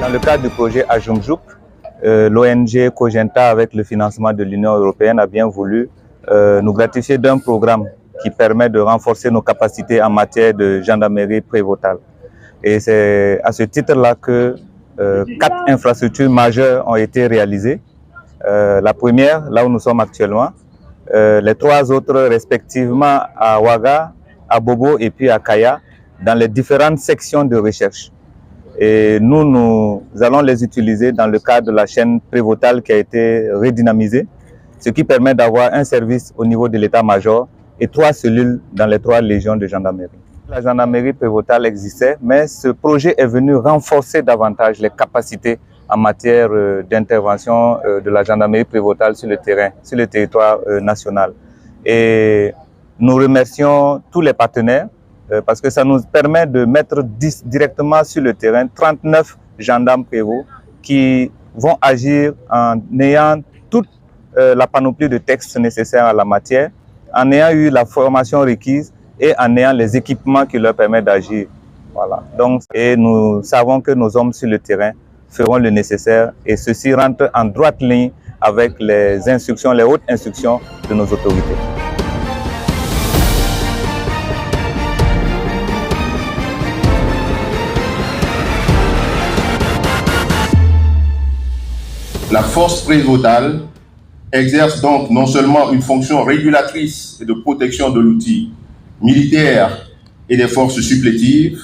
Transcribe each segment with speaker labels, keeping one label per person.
Speaker 1: Dans le cadre du projet Ajumjouk, l'ONG Cogenta, avec le financement de l'Union européenne, a bien voulu nous gratifier d'un programme qui permet de renforcer nos capacités en matière de gendarmerie prévôtale. Et c'est à ce titre-là que 4 infrastructures majeures ont été réalisées. La première, là où nous sommes actuellement, les 3 autres respectivement à Ouaga, à Bobo et puis à Kaya, dans les différentes sections de recherche. Et nous allons les utiliser dans le cadre de la chaîne prévôtale qui a été redynamisée, ce qui permet d'avoir un service au niveau de l'état-major et 3 cellules dans les 3 légions de gendarmerie. La gendarmerie prévôtale existait, mais ce projet est venu renforcer davantage les capacités en matière d'intervention de la gendarmerie prévôtale sur le terrain, sur le territoire national. Et nous remercions tous les partenaires parce que ça nous permet de mettre directement sur le terrain 39 gendarmes prévôts qui vont agir en ayant toute la panoplie de textes nécessaires à la matière, en ayant eu la formation requise et en ayant les équipements qui leur permettent d'agir. Voilà. Donc, et nous savons que nos hommes sur le terrain feront le nécessaire et ceci rentre en droite ligne avec les instructions, les hautes instructions de nos autorités.
Speaker 2: La force prévôtale exerce donc non seulement une fonction régulatrice et de protection de l'outil militaire et des forces supplétives,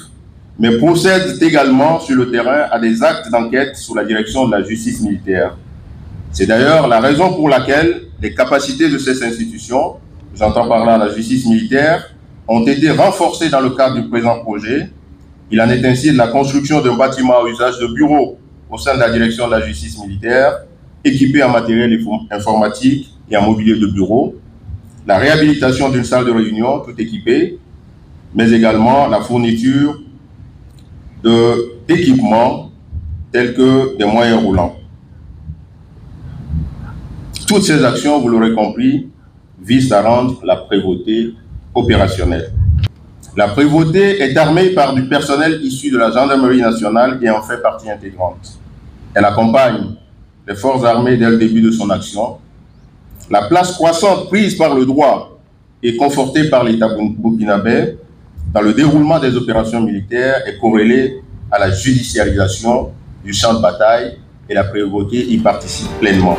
Speaker 2: mais procède également sur le terrain à des actes d'enquête sous la direction de la justice militaire. C'est d'ailleurs la raison pour laquelle les capacités de ces institutions, j'entends par là la justice militaire, ont été renforcées dans le cadre du présent projet. Il en est ainsi de la construction d'un bâtiment à usage de bureau au sein de la direction de la justice militaire, équipé en matériel informatique et en mobilier de bureau, la réhabilitation d'une salle de réunion tout équipée, mais également la fourniture d'équipements tels que des moyens roulants. Toutes ces actions, vous l'aurez compris, visent à rendre la prévôté opérationnelle. La prévôté est armée par du personnel issu de la gendarmerie nationale et en fait partie intégrante. Elle accompagne les forces armées dès le début de son action. La place croissante prise par le droit et confortée par l'État burkinabé dans le déroulement des opérations militaires est corrélée à la judiciarisation du champ de bataille et la prévôté y participe pleinement.